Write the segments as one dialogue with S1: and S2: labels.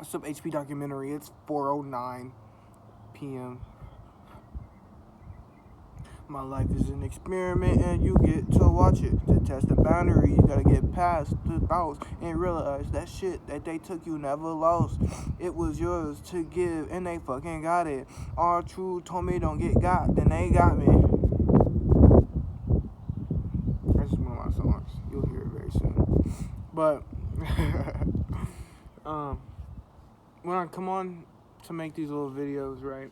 S1: Sub HP documentary. It's 4:09 p.m. My life is an experiment and you get to watch it. To test the boundary, you gotta get past the thoughts and realize that shit that they took you never lost. It was yours to give and they fucking got it. All true told me don't get got, then they got me. That's just one of my songs. You'll hear it very soon. But um, when I come on to make these little videos, right?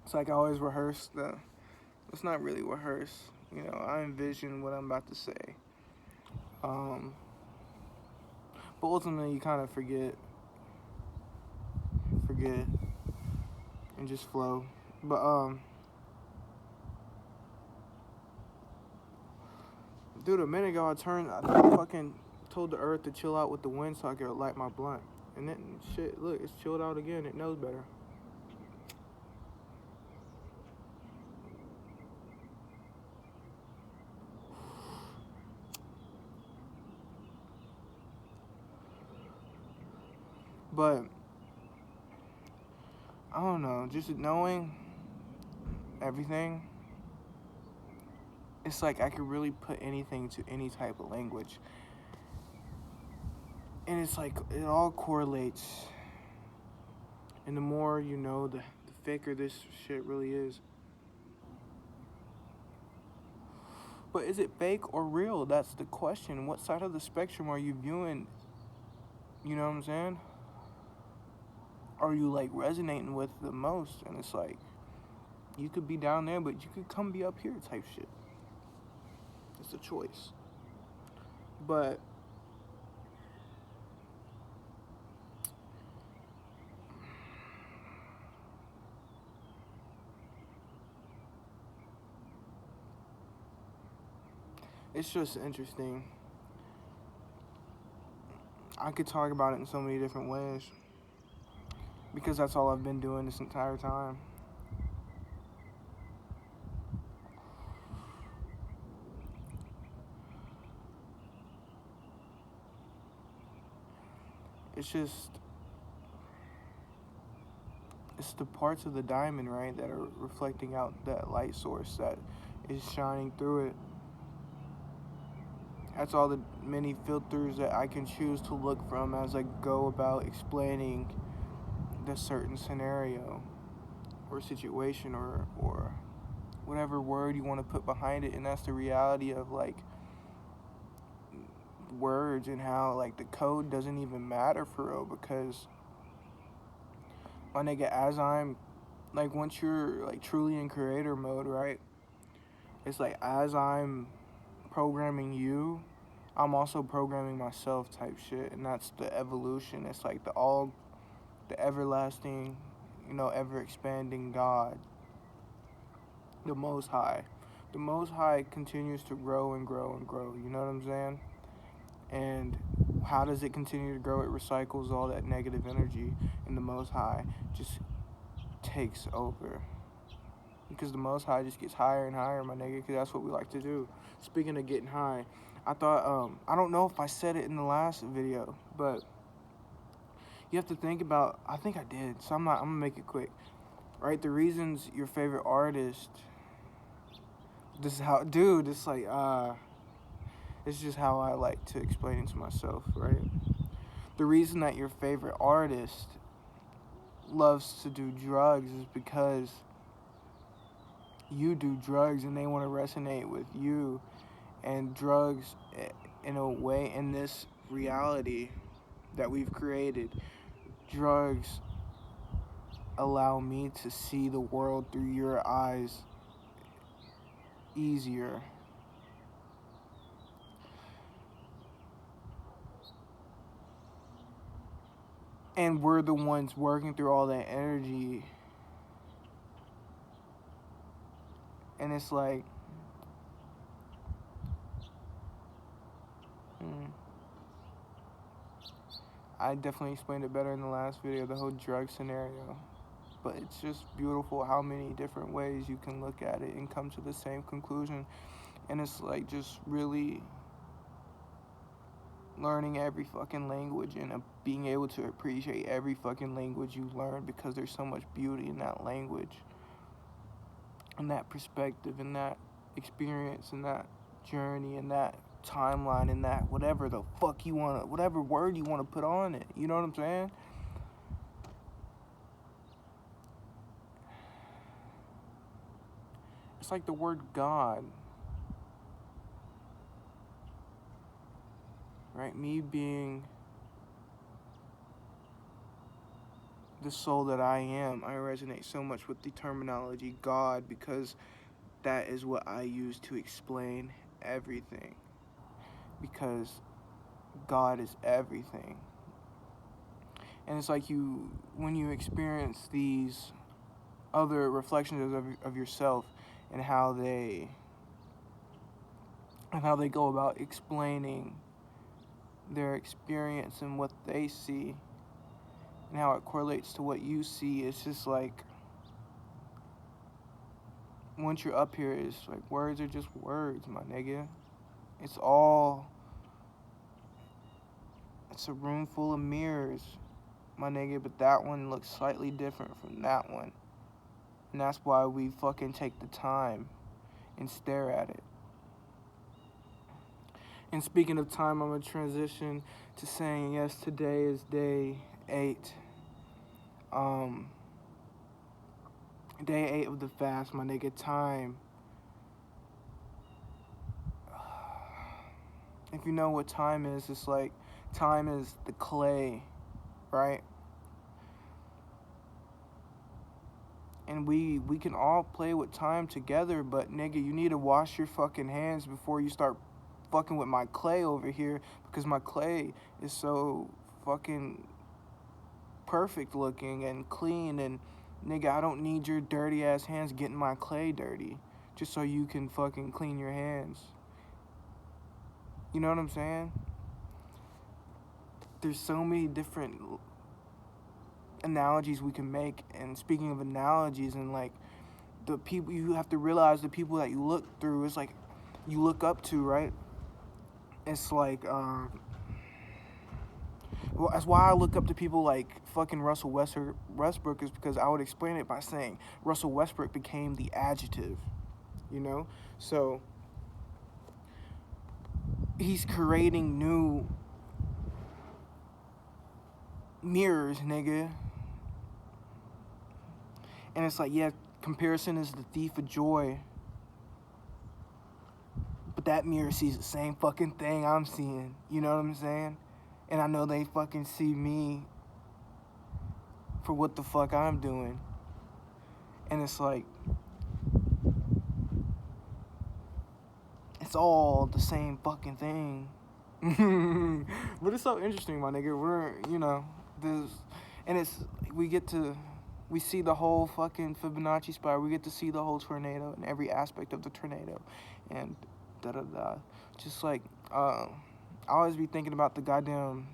S1: It's like I always rehearse the. It's not really rehearse, you know. I envision what I'm about to say. Um, but ultimately, you kind of forget, and just flow. But dude, a minute ago I fucking told the earth to chill out with the wind so I could light my blunt, and then shit, look, it's chilled out again. It knows better. But I don't know, just knowing everything, it's like I could really put anything to any type of language. And it's like it all correlates. And the more you know, the faker this shit really is. But is it fake or real? That's the question. What side of the spectrum are you viewing? You know what I'm saying? Are you like resonating with the most? And it's like, you could be down there, but you could come be up here type shit. It's a choice. But it's just interesting. I could talk about it in so many different ways because that's all I've been doing this entire time. It's just, it's the parts of the diamond, right, that are reflecting out that light source that is shining through it. That's all the many filters that I can choose to look from as I go about explaining the certain scenario or situation or whatever word you want to put behind it. And that's the reality of like words and how like the code doesn't even matter for real, because my nigga, as I'm like, once you're like truly in creator mode, right, it's like as I'm programming you, I'm also programming myself type shit. And that's the evolution. It's like the everlasting, you know, ever expanding God, the Most High. The Most High continues to grow and grow and grow. You know what I'm saying? And how does it continue to grow? It recycles all that negative energy, and the Most High just takes over. Because the Most High just gets higher and higher, my nigga, because that's what we like to do. Speaking of getting high, I thought, I don't know if I said it in the last video, but you have to think about, I think I did, so I'm gonna make it quick, right? The reasons your favorite artist, this is how, dude, it's like, it's just how I like to explain it to myself, right? The reason that your favorite artist loves to do drugs is because you do drugs and they want to resonate with you. And drugs, in a way, in this reality that we've created, drugs allow me to see the world through your eyes easier. And we're the ones working through all that energy. And it's like, I definitely explained it better in the last video, the whole drug scenario. But it's just beautiful how many different ways you can look at it and come to the same conclusion. And it's like just really learning every fucking language and being able to appreciate every fucking language you learn, because there's so much beauty in that language, in that perspective, in that experience, in that journey, in that timeline, in that whatever the fuck you want to, whatever word you want to put on it. You know what I'm saying? It's like the word God, right? Me being the soul that I am, I resonate so much with the terminology God, because that is what I use to explain everything. Because God is everything. And it's like when you experience these other reflections of yourself, and how they go about explaining their experience and what they see, and how it correlates to what you see. It's just like, once you're up here, it's like words are just words, my nigga. It's a room full of mirrors, my nigga, but that one looks slightly different from that one. And that's why we fucking take the time and stare at it. And speaking of time, I'm going to transition to saying, yes, today is day 8. Day 8 of the fast, my nigga. Time. If you know what time is, it's like, time is the clay, right? And we can all play with time together, but nigga, you need to wash your fucking hands before you start fucking with my clay over here, because my clay is so fucking perfect looking and clean, and nigga, I don't need your dirty ass hands getting my clay dirty just so you can fucking clean your hands. You know what I'm saying? There's so many different analogies we can make. And speaking of analogies, and like, the people, you have to realize the people that you look through, is like, you look up to, right? It's like, well, that's why I look up to people like fucking Russell Westbrook, is because I would explain it by saying Russell Westbrook became the adjective, you know? So he's creating new mirrors, nigga. And it's like, yeah, comparison is the thief of joy. But that mirror sees the same fucking thing I'm seeing. You know what I'm saying? And I know they fucking see me for what the fuck I'm doing. And it's like, it's all the same fucking thing. But it's so interesting, my nigga. We're, this, and it's, we see the whole fucking Fibonacci spiral. We get to see the whole tornado and every aspect of the tornado. And da-da-da. Just like, I always be thinking about the goddamn,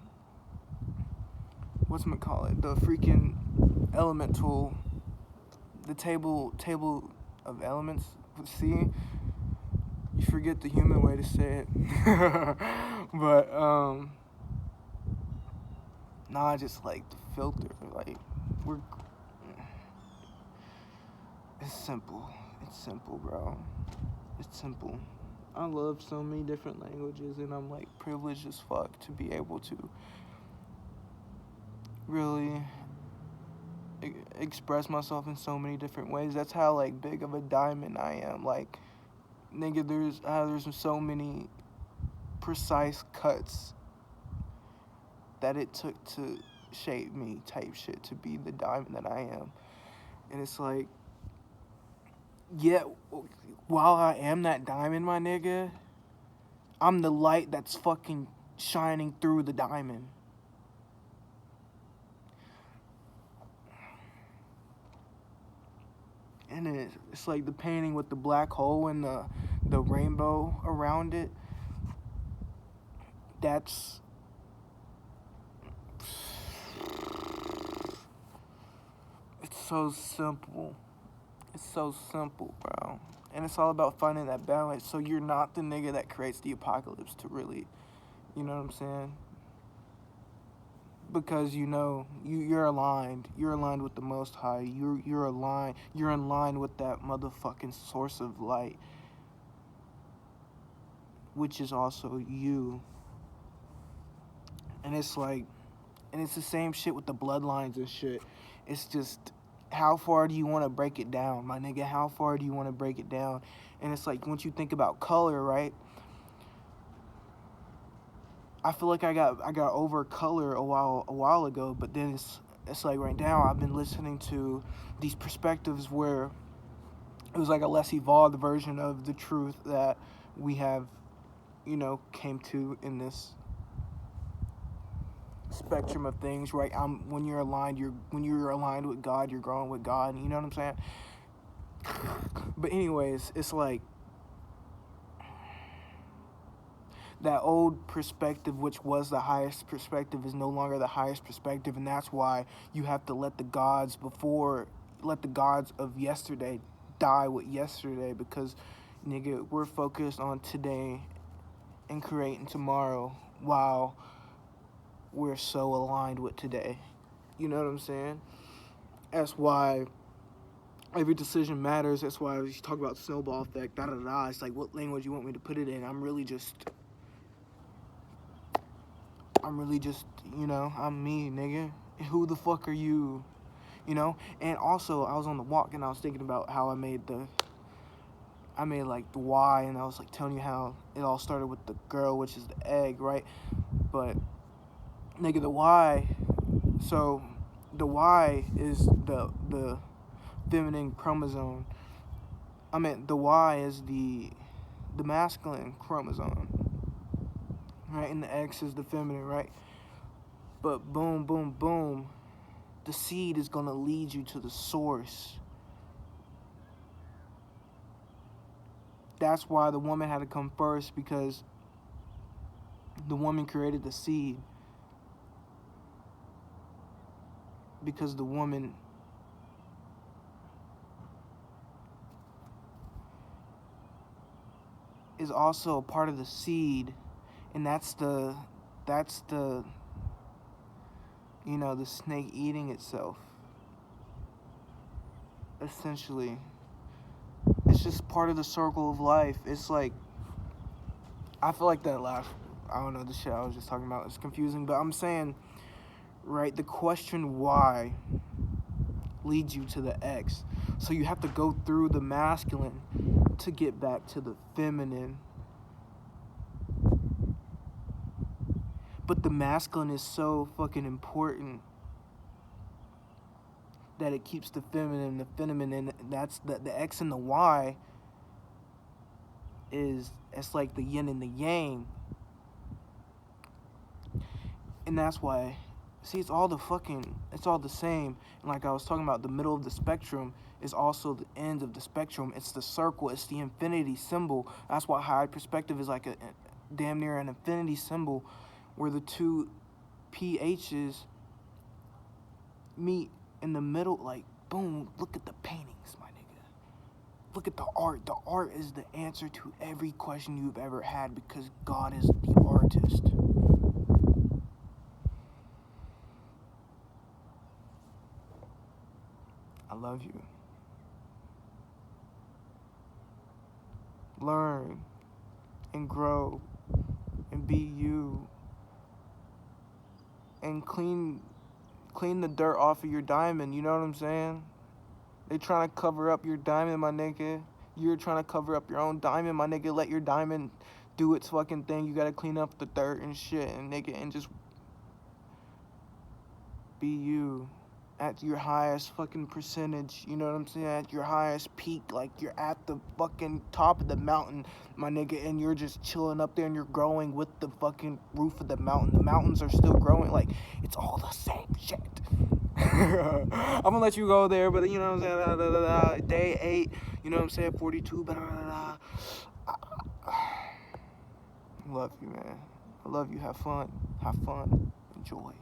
S1: whatchamacallit, the freaking elemental, the table of elements. See? You forget the human way to say it. But, I just like the filter. Like, it's simple. It's simple, bro. It's simple. I love so many different languages, and I'm like privileged as fuck to be able to really express myself in so many different ways. That's how like big of a diamond I am. Like, nigga, there's so many precise cuts that it took to shape me, type shit, to be the diamond that I am. And it's like, yeah, while I am that diamond, my nigga, I'm the light that's fucking shining through the diamond. And it's like the painting with the black hole and the rainbow around it. That's, it's so simple. It's so simple, bro. And it's all about finding that balance, so you're not the nigga that creates the apocalypse to really You know what I'm saying? Because you know you're aligned. You're aligned with the Most High. You're aligned. You're in line with that motherfucking source of light, which is also you. And it's like, and it's the same shit with the bloodlines and shit. It's just, how far do you want to break it down, my nigga? How far do you want to break it down? And it's like, once you think about color, right? I feel like I got over color a while ago, but then it's like right now I've been listening to these perspectives where it was like a less evolved version of the truth that we have, you know, came to in this spectrum of things, right? When you're aligned with God, you're growing with God. You know what I'm saying? But anyways, it's like that old perspective, which was the highest perspective, is no longer the highest perspective, and that's why you have to let the gods of yesterday die with yesterday, because nigga, we're focused on today and creating tomorrow while we're so aligned with today. You know what I'm saying? That's why every decision matters. That's why you talk about snowball effect, da-da-da. It's like, what language you want me to put it in? I'm really just, you know, I'm me, nigga. Who the fuck are you? You know? And also, I was on the walk and I was thinking about how I made like the Y, and I was like telling you how it all started with the girl, which is the egg, right? But nigga, the Y, so the Y is the feminine chromosome. I mean, the Y is the masculine chromosome, right? And the X is the feminine, right? But boom, boom, boom, the seed is gonna lead you to the source. That's why the woman had to come first, because the woman created the seed. Because the woman is also a part of the seed, and that's the you know, the snake eating itself, essentially. It's just part of the circle of life. It's like, I feel like that last, I don't know, the shit I was just talking about is confusing, but I'm saying, right, the question why leads you to the X. So you have to go through the masculine to get back to the feminine. But the masculine is so fucking important that it keeps the feminine, and that's the X and the Y it's like the yin and the yang. And that's why, see, it's all the same. And like I was talking about, the middle of the spectrum is also the end of the spectrum. It's the circle, it's the infinity symbol. That's why high perspective is like a damn near an infinity symbol, where the two PHs meet in the middle. Like, boom, look at the paintings, my nigga. Look at the art. The art is the answer to every question you've ever had, because God is the artist. I love you. Learn and grow and be you, and clean the dirt off of your diamond. You know what I'm saying? They trying to cover up your diamond, my nigga. You're trying to cover up your own diamond, my nigga. Let your diamond do its fucking thing. You gotta clean up the dirt and shit, and nigga, and just be you at your highest fucking percentage. You know what I'm saying? At your highest peak, like you're at the fucking top of the mountain, my nigga, and you're just chilling up there and you're growing with the fucking roof of the mountain. The mountains are still growing. Like, it's all the same shit. I'm gonna let you go there, but you know what I'm saying? Day 8, you know what I'm saying? 42, love you, man. I love you. Have fun. Enjoy.